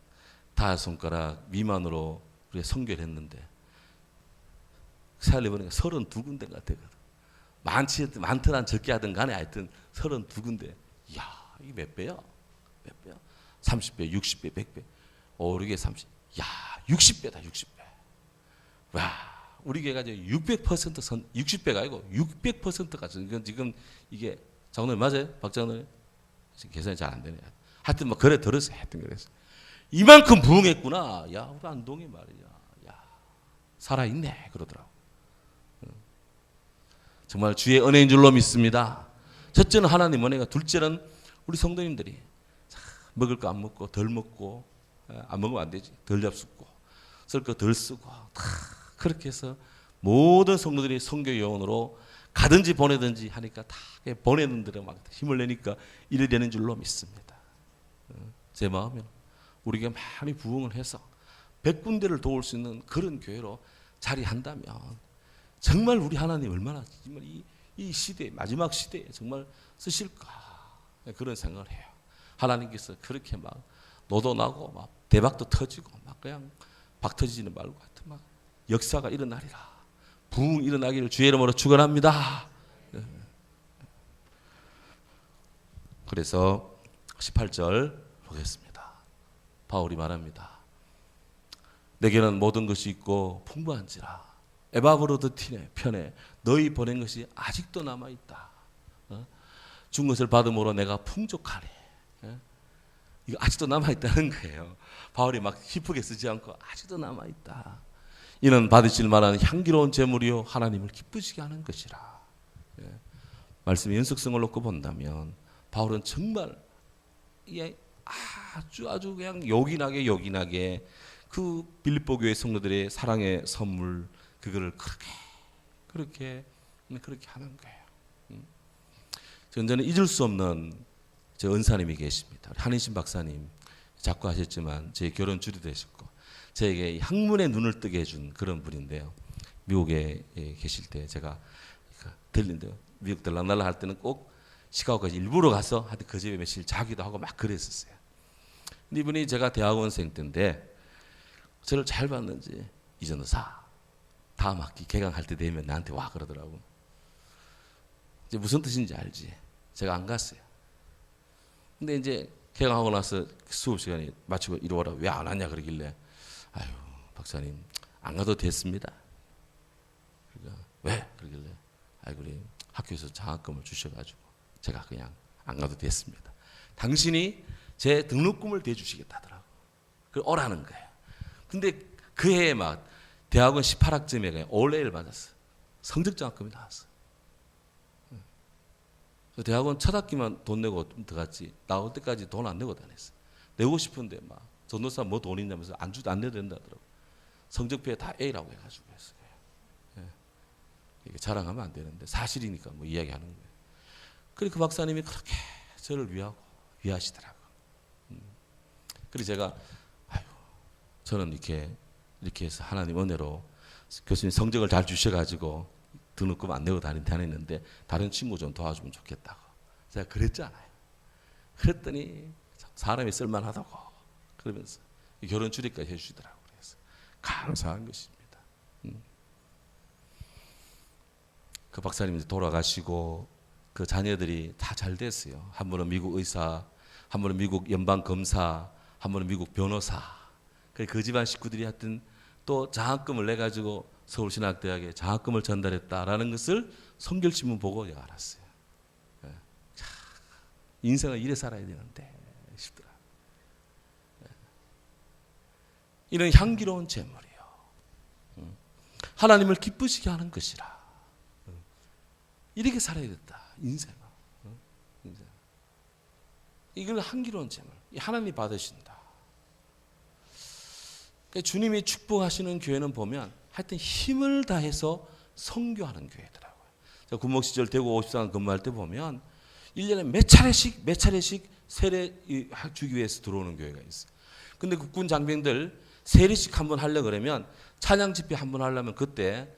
5손가락 미만으로 우리가 선교를 했는데 세알리 보니까 32군데가 되거든. 많더란 적게 하든 간에 하여튼 32군데. 이야 이게 몇 배야? 몇 배야? 30배, 60배, 100배. 오르게 30. 야 60배다 60배. 와 우리 교회가 이제 600% 60배가 아니고 600%가 지금 이게 장로님 맞아요? 박 장로님? 계산이 잘 안 되네. 하여튼 뭐 그래 들었어요. 하여튼 그래서 이만큼 부흥했구나. 야 우리 안동이 말이야. 야 살아있네 그러더라고. 정말 주의 은혜인 줄로 믿습니다. 첫째는 하나님 은혜가, 둘째는 우리 성도님들이 먹을 거 안 먹고 덜 먹고 안 먹으면 안 되지. 덜 잡숫고 쓸 거 덜 쓰고 다 그렇게 해서 모든 성도들이 선교 요원으로 가든지 보내든지 하니까 다 보내는 데로 막 힘을 내니까 일이 되는 줄로 믿습니다. 제 마음에는 우리가 많이 부흥을 해서 100군데를 도울 수 있는 그런 교회로 자리한다면 정말 우리 하나님 얼마나 정말 이 시대 마지막 시대에 정말 쓰실까 그런 생각을 해요. 하나님께서 그렇게 막 노도 나고 막 대박도 터지고 막 그냥 박 터지지는 말고 하여튼 막 역사가 일어나리라. 붕 일어나기를 주의 이름으로 축원합니다. 그래서 18절 보겠습니다. 바울이 말합니다. 내게는 모든 것이 있고 풍부한지라 에바브로드틴의 편에 너희 보낸 것이 아직도 남아있다. 준 것을 받음으로 내가 풍족하니. 이거 아직도 남아있다는 거예요. 바울이 막 희쁘게 쓰지 않고 아직도 남아있다. 이는 받으실 만한 향기로운 제물이요 하나님을 기쁘시게 하는 것이라. 말씀의 연속성을 놓고 본다면 바울은 정말 아주 그냥 요긴하게 그 빌립보 교회 성도들의 사랑의 선물 그거를 그렇게 하는 거예요. 저는 잊을 수 없는 저 은사님이 계십니다. 한인신 박사님 작고하셨지만 제 결혼 주례도 하셨고 저에게 학문의 눈을 뜨게 해준 그런 분인데요. 미국에 계실 때 제가 들린대요. 미국 들락날락 할 때는 꼭 시카고까지 일부러 가서 하여튼 그 집에 며칠 자기도 하고 막 그랬었어요. 근데 이분이 제가 대학원생 때인데 저를 잘 봤는지 이전도사 다음 학기 개강할 때 되면 나한테 와 그러더라고. 이제 무슨 뜻인지 알지. 제가 안 갔어요. 근데 이제 개강하고 나서 수업 시간이 마치고 이리 오라 왜 안 왔냐 그러길래 아유 박사님 안 가도 됐습니다. 그러니까 왜 그러길래 아이 그래 학교에서 장학금을 주셔가지고 제가 그냥 안 가도 됐습니다. 당신이 제 등록금을 대주시겠다더라고. 그걸 오라는 거예요. 근데 그 해에 막 대학원 18학점에 그냥 올레를 받았어. 성적 장학금이 나왔어. 대학원 첫 학기만 돈 내고 들어갔지 나올 때까지 돈 안 내고 다녔어. 내고 싶은데 막 전도사 뭐 돈 있냐면서 안 내도 된다더라고. 성적표에 다 A라고 해가지고 했어요. 이게 자랑하면 안 되는데 사실이니까 뭐 이야기하는 거예요. 그리고 그 박사님이 그렇게 저를 위하시더라고. 그래서 제가 저는 이렇게 해서 하나님 은혜로 교수님 성적을 잘 주셔가지고 등록금 안 내고 다녔는데 다른 친구 좀 도와주면 좋겠다고 제가 그랬잖아요. 그랬더니 사람이 쓸만하다고 그러면서 결혼 주례까지 해주시더라고요. 그래서 감사한 것입니다. 그 박사님이 돌아가시고 그 자녀들이 다 잘 됐어요. 한 분은 미국 의사, 한 분은 미국 연방 검사, 한 분은 미국 변호사. 그 집안 식구들이 하여튼 또 장학금을 내 가지고 서울신학대학에 장학금을 전달했다라는 것을 성결신문 보고 제가 알았어요. 인생을 이래 살아야 되는데 싶더라. 이런 향기로운 제물이요. 하나님을 기쁘시게 하는 것이라. 이렇게 살아야 됐다. 인생은. 이걸 향기로운 제물. 하나님이 받으신다. 그러니까 주님이 축복하시는 교회는 보면 하여튼 힘을 다해서 선교하는 교회더라고요. 제가 군목 시절 대구 54강 근무할 때 보면 1년에 몇 차례씩 세례 주기 위해서 들어오는 교회가 있어요. 근데 국군 장병들 세례식 한번 하려고 그러면 찬양 집회 한번 하려면 그때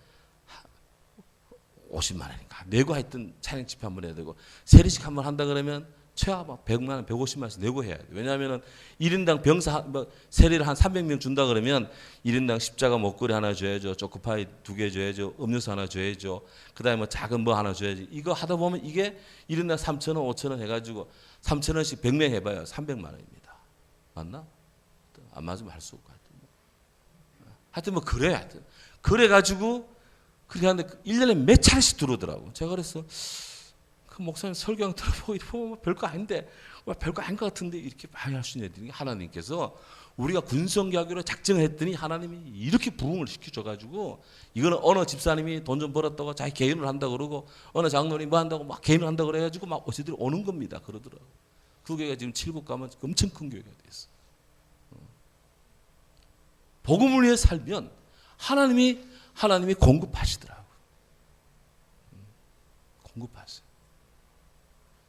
50만 원인가 내고 하여튼 찬양 집회 한번 해야 되고 세례식 한번 한다 그러면 최하 100만 원, 150만 원씩 내고 해야 돼요. 왜냐하면 1인당 병사 세례를 한 300명 준다 그러면 1인당 십자가 목걸이 하나 줘야죠. 초코파이 2개 줘야죠. 음료수 하나 줘야죠. 그다음에 뭐 작은 뭐 하나 줘야지. 이거 하다 보면 이게 1인당 3,000원, 5,000원 해가지고 3,000원씩 100명 해봐요. 300만 원입니다. 맞나? 안 맞으면 할 수 없고 하여튼 뭐 그래 하여튼 그래가지고 그렇게 하는데 1년에 몇 차례씩 들어오더라고. 제가 그래서 그 목사님 설교랑 들어보면 별거 아닌데 별거 아닌 것 같은데 이렇게 많이 할 수 있는 애들이 하나님께서 우리가 군성교하기로 작정했더니 하나님이 이렇게 부흥을 시켜줘가지고 이거는 어느 집사님이 돈 좀 벌었다고 자기 개인을 한다고 그러고 어느 장로님이 뭐 한다고 막 개인을 한다고 그래가지고 막 어디들이 오는 겁니다. 그러더라고. 그 교회가 지금 7국 가면 엄청 큰 교회가 됐어. 복음을 위해 살면 하나님이 공급하시더라고. 공급하세요.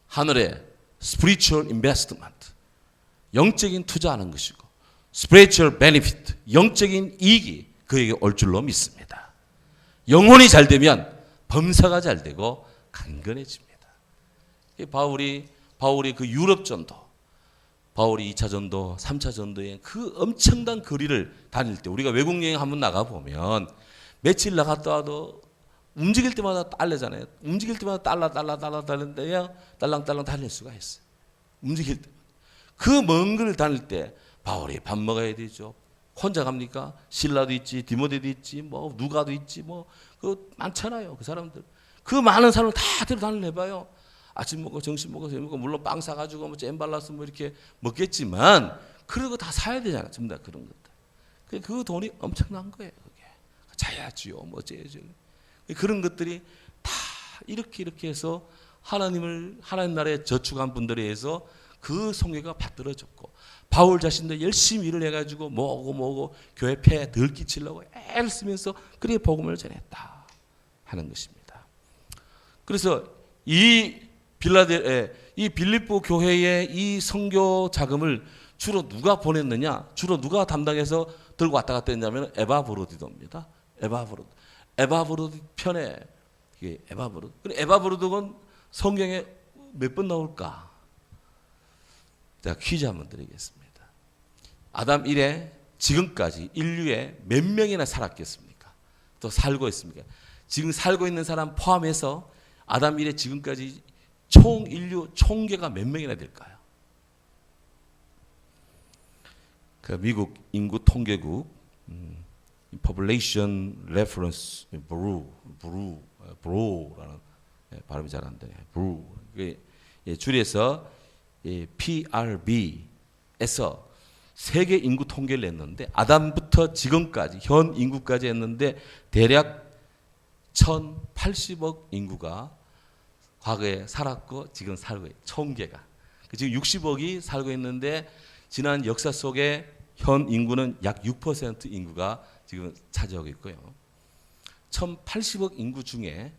하늘에 spiritual investment, 영적인 투자하는 것이고 spiritual benefit, 영적인 이익이 그에게 올 줄로 믿습니다. 영혼이 잘 되면 범사가 잘 되고 강건해집니다. 바울이 그 유럽 전도, 바울이 2차 전도, 3차 전도에 그 엄청난 거리를 다닐 때 우리가 외국 여행 한번 나가보면 며칠 나갔다 와도 움직일 때마다 달래잖아요. 움직일 때마다 달라달라달라달라달라야 딸랑딸랑 달릴 수가 있어요. 움직일 때. 그 먼 걸 다닐 때 바울이 밥 먹어야 되죠. 혼자 갑니까? 신라도 있지, 디모데도 있지, 뭐 누가도 있지, 뭐 그 많잖아요. 그 사람들. 그 많은 사람을 다 데려다니려 해봐요. 아침 먹고 점심 먹고 저녁 먹고 물론 빵 사가지고 뭐 잼 발라서 뭐 이렇게 먹겠지만 그런 거 다 사야 되잖아. 전부 다 그런 것들. 그 돈이 엄청난 거예요. 그게. 자야지요. 뭐 어째야죠. 그런 것들이 다 이렇게 해서 하나님 나라에 저축한 분들에 의해서 그 성회가 받들어졌고 바울 자신도 열심히 일을 해가지고 뭐고 교회 폐에 덜 끼치려고 애를 쓰면서 그렇게 복음을 전했다 하는 것입니다. 그래서 이 빌립보 교회의 이 선교 자금을 주로 누가 보냈느냐? 주로 누가 담당해서 들고 왔다 갔다 했냐면 에바브로디도입니다. 에바브로디 편에 이게 에바브로디. 에바브로디는 성경에 몇 번 나올까? 제가 퀴즈 한번 드리겠습니다. 아담 이래 지금까지 인류에 몇 명이나 살았겠습니까? 또 살고 있습니까? 지금 살고 있는 사람 포함해서 아담 이래 지금까지 총 인류 총계가 몇 명이나 될까요? 그 미국 인구 통계국 Population Reference Bureau라는 발음이 잘 안 되네요. Bureau. 줄여서 PRB에서 세계 인구 통계를 냈는데 아담부터 지금까지 현 인구까지 했는데 대략 1080억 인구가 과거에 살았고 지금 살고 있어요. 총계가. 지금 60억이 살고 있는데 지난 역사 속에 현 인구는 약 6% 인구가 지금 차지하고 있고요. 1080억 인구 중에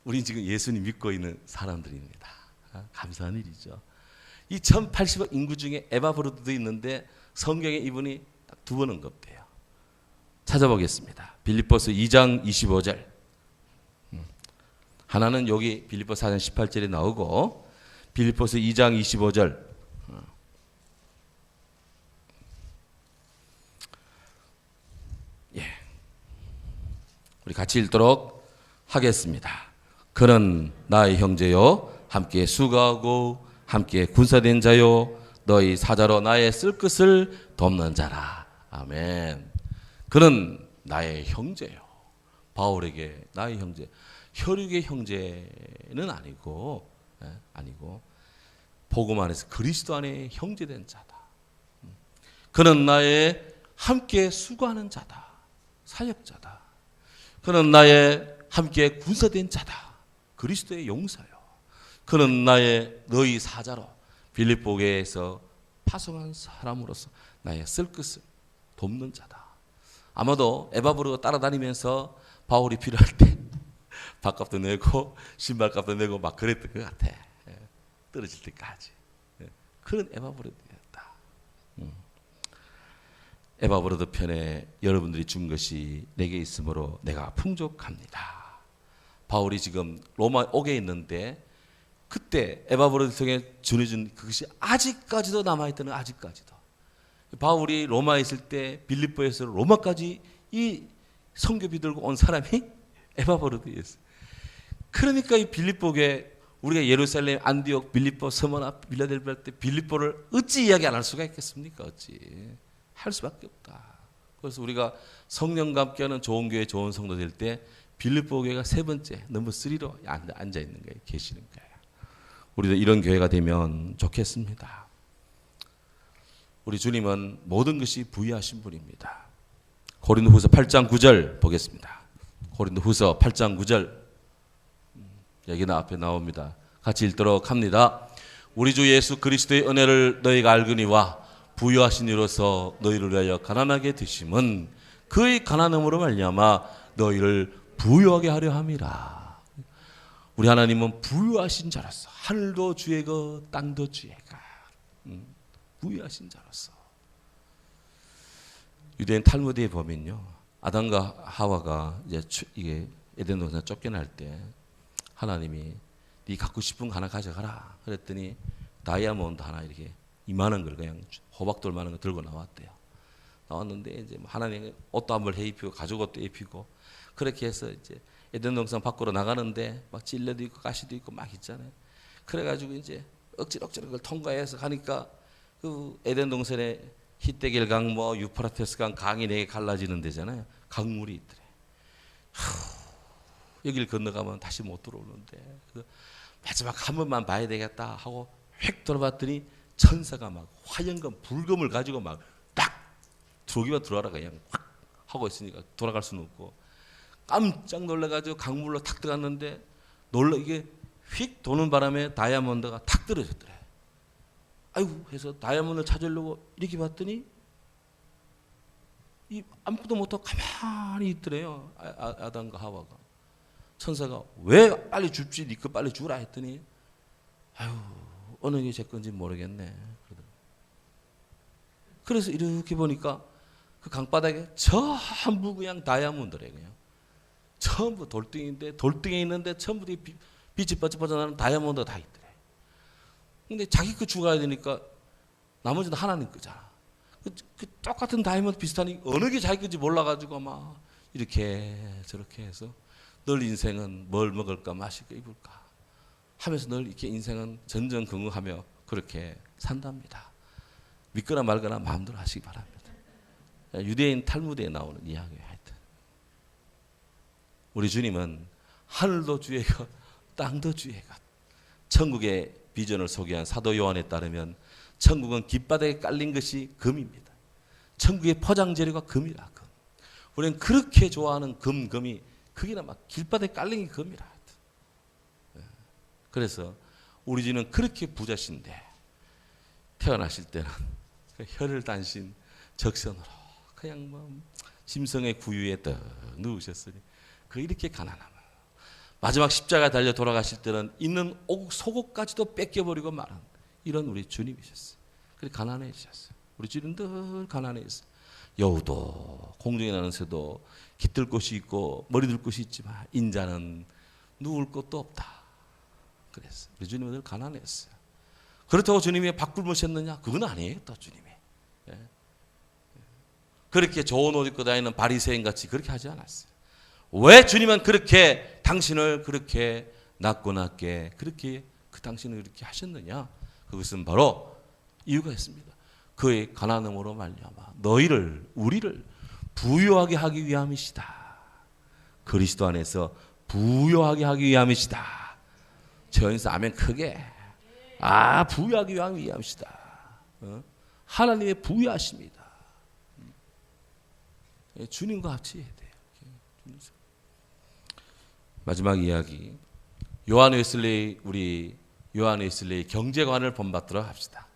우리 지금 예수님 믿고 있는 사람들입니다. 감사한 일이죠. 이 1080억 인구 중에 에바브로드도 있는데 성경에 이분이 딱 두 번 언급돼요. 찾아보겠습니다. 빌립보서 2장 25절. 하나는 여기 빌립보서 4장 18절에 나오고 빌립보서 2장 25절. 예. 우리 같이 읽도록 하겠습니다. 그는 나의 형제요 함께 수고하고 함께 군사된 자요 너희 사자로 나의 쓸 것을 돕는 자라. 아멘. 그는 나의 형제요. 바울에게 나의 형제. 혈육의 형제는 아니고 복음 안에서 그리스도 안에 형제된 자다. 그는 나의 함께 수고하는 자다. 사역자다. 그는 나의 함께 군사된 자다. 그리스도의 용사요. 그는 너희 사자로 빌립보 교회에서 파송한 사람으로서 나의 쓸 것을 돕는 자다. 아마도 에바브로 따라다니면서 바울이 필요할 때 밥값도 내고 신발값도 내고 막 그랬던 것 같아. 떨어질 때까지. 그런 에바브로드였다. 에바브로드 편에 여러분들이 준 것이 내게 있으므로 내가 풍족합니다. 바울이 지금 로마 옥에 있는데 그때 에바브로드 통해 전해준 그것이 아직까지도 남아있다는 아직까지도. 바울이 로마에 있을 때 빌립보에서 로마까지 이 선교비 들고 온 사람이 에바브로드였어요. 그러니까 이 빌립보에 우리가 예루살렘, 안디옥, 빌립보, 서머나, 빌라델비아 때 빌립보를 어찌 이야기 안 할 수가 있겠습니까? 어찌 할 수밖에 없다. 그래서 우리가 성령과 함께하는 좋은 교회, 좋은 성도 될 때 빌립보 교회가 세 번째 넘버 3로 앉아 있는 거예요. 계시는 거예요. 우리도 이런 교회가 되면 좋겠습니다. 우리 주님은 모든 것이 부유하신 분입니다. 고린도후서 8장 9절 보겠습니다. 고린도후서 8장 9절 여기는 앞에 나옵니다. 같이 읽도록 합니다. 우리 주 예수 그리스도의 은혜를 너희가 알거니와 부유하신 이로서 너희를 위하여 가난하게 되심은 그의 가난함으로 말미암아 너희를 부유하게 하려 함이라. 우리 하나님은 부유하신 자로서 하늘도 주의 것 땅도 주의 것 부유하신 자로서. 유대인 탈무드에 보면요, 아담과 하와가 이게 에덴 동산 쫓겨날 때 하나님이 네 갖고 싶은 거 하나 가져가라 그랬더니 다이아몬드 하나 이렇게 이만한 걸 그냥 호박돌만한 거 들고 나왔대요. 나왔는데 이제 하나님 옷도 한벌 해 입히고 가죽 옷도 입히고 그렇게 해서 이제 에덴 동산 밖으로 나가는데 막 찔레도 있고 가시도 있고 막 있잖아요. 그래가지고 이제 억지로 그걸 통과해서 가니까 그 에덴 동산에 히데길 강, 뭐 유프라테스 강, 강이 4개 갈라지는 데잖아요. 강물이 있더래. 여길 건너가면 다시 못 들어오는데 마지막 한 번만 봐야 되겠다 하고 휙 돌아봤더니 천사가 막 화염검, 불검을 가지고 막 딱 들어오기만 들어와라 그냥 확 하고 있으니까 돌아갈 수는 없고 깜짝 놀라가지고 강물로 탁 들어갔는데 이게 휙 도는 바람에 다이아몬드가 탁 떨어졌더래. 아이고 해서 다이아몬드를 찾으려고 이렇게 봤더니 아무것도 못하고 가만히 있더래요. 아담과 하와가. 천사가 왜 빨리 줍지? 니꺼 빨리 주라 했더니 아유 어느 게 제 건지 모르겠네. 그래서 이렇게 보니까 그 강바닥에 전부 그냥 다이아몬드래. 그냥 전부 돌덩이인데 돌덩이에 있는데 전부 빛이 번쩍번쩍하는 다이아몬드가 다 있더래. 근데 자기 거 주가야 되니까 나머지는 하나님 거잖아. 그 똑같은 다이아몬드 비슷하니 어느 게 자기 건지 몰라가지고 막 이렇게 저렇게 해서 늘 인생은 뭘 먹을까 마실까 입을까 하면서 늘 이렇게 인생은 전전긍긍하며 그렇게 산답니다. 믿거나 말거나 마음대로 하시기 바랍니다. 유대인 탈무드에 나오는 이야기예요. 하여튼 우리 주님은 하늘도 주의 것, 땅도 주의 것. 천국의 비전을 소개한 사도 요한에 따르면 천국은 길바닥에 깔린 것이 금입니다. 천국의 포장 재료가 금이라. 금. 우리는 그렇게 좋아하는 금이 그게나 막 길바닥에 깔린 게 금이라. 그래서 우리 주는 그렇게 부자신데 태어나실 때는 혀를 단신 적선으로 그냥 뭐 짐승의 구유에 떡 누우셨으니 그 이렇게 가난함을 마지막 십자가 달려 돌아가실 때는 있는 속옷까지도 뺏겨버리고 말한 이런 우리 주님이셨어요. 그래서 가난해지셨어요. 우리 주님 늘 가난해졌어요. 여우도 공중에 나는 새도 깃들 곳이 있고 머리 들 곳이 있지만 인자는 누울 곳도 없다. 그랬어요. 우리 주님은 늘 가난했어요. 그렇다고 주님이 밥 굶으셨느냐? 그건 아니에요. 또 주님이. 예. 그렇게 좋은 옷 입고 다니는 바리새인 같이 그렇게 하지 않았어요. 왜 주님은 그렇게 당신을 그렇게 낮게 그렇게 당신을 그렇게 하셨느냐? 그것은 바로 이유가 있습니다. 그의 가난함으로 말미암아 우리를 부유하게 하기 위함이시다. 그리스도 안에서 부유하게 하기 위함이시다. 저연서 아멘 크게. 부유하기 위함이시다. 하나님의 부유하십니다. 주님과 합치해야 돼요. 마지막 이야기. 우리 요한 웨슬레이 경제관을 본받도록 합시다.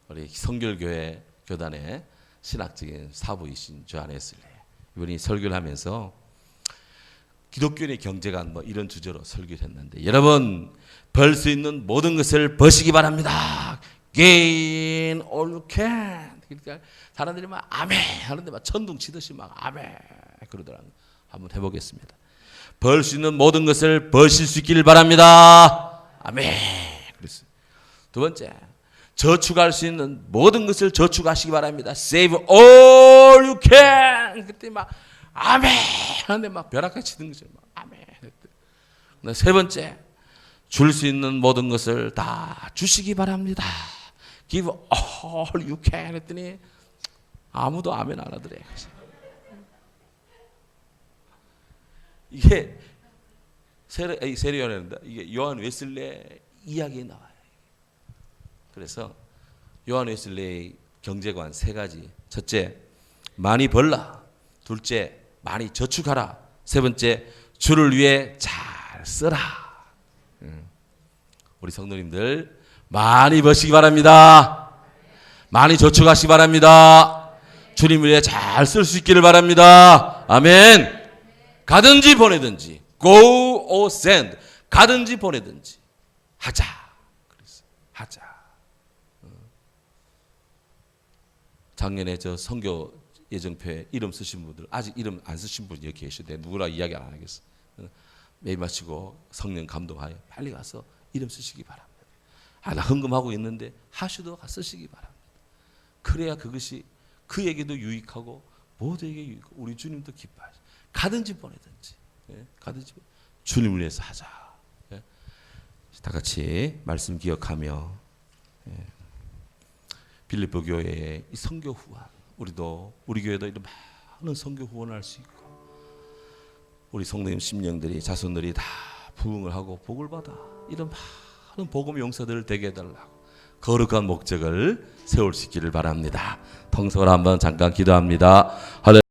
우리 성결교회 교단의 신학적인 사부이신 요한 웨슬레이. 이분이 설교를 하면서 기독교인의 경제관 뭐 이런 주제로 설교를 했는데 여러분 벌 수 있는 모든 것을 버시기 바랍니다. Gain all you can. 그러니까 사람들이 막 아멘 하는데 막 천둥 치듯이 막 아멘 그러더라고요. 한번 해보겠습니다. 벌 수 있는 모든 것을 버실 수 있기를 바랍니다. 아멘. 그랬어요. 두 번째, 저축할 수 있는 모든 것을 저축하시기 바랍니다. Save all you can. 그때 막 아멘 하는데 막 벼락같이 치는 거죠. 막 아멘. 세 번째, 줄 수 있는 모든 것을 다 주시기 바랍니다. Give all you can 했더니 아무도 아멘 안 하더래. 이게 세례요한입니다. 이게 요한 웨슬레이 이야기에 나와요. 그래서 요한 웨슬레이 경제관 세 가지. 첫째, 많이 벌라. 둘째, 많이 저축하라. 세 번째, 주를 위해 잘 써라. 우리 성도님들 많이 버시기 바랍니다. 많이 저축하시기 바랍니다. 주님을 위해 잘 쓸 수 있기를 바랍니다. 아멘. 가든지 보내든지 go or send 가든지 보내든지 하자. 그래서 하자. 작년에 저 선교 예정표에 이름 쓰신 분들 아직 이름 안 쓰신 분이 여기 계시는데 누구나 이야기 안 하겠어. 매일 마치고 성령 감동하여 빨리 가서 이름 쓰시기 바랍니다. 나 헌금하고 있는데 하셔도 쓰시기 바랍니다. 그래야 그것이 그에게도 유익하고 모두에게 유익하고 우리 주님도 기뻐하시고 가든지 보내든지 가든지 주님을 위해서 하자. 예. 다 같이 말씀 기억하며 빌립보 교회의 이 선교 후원, 우리도 우리 교회도 이런 많은 선교 후원을 할 수 있고 우리 성도님 심령들이 자손들이 다 부흥을 하고 복을 받아 이런 많은 복음 용사들을 되게 해달라고 거룩한 목적을 세울 수 있기를 바랍니다. 통성을 한번 잠깐 기도합니다.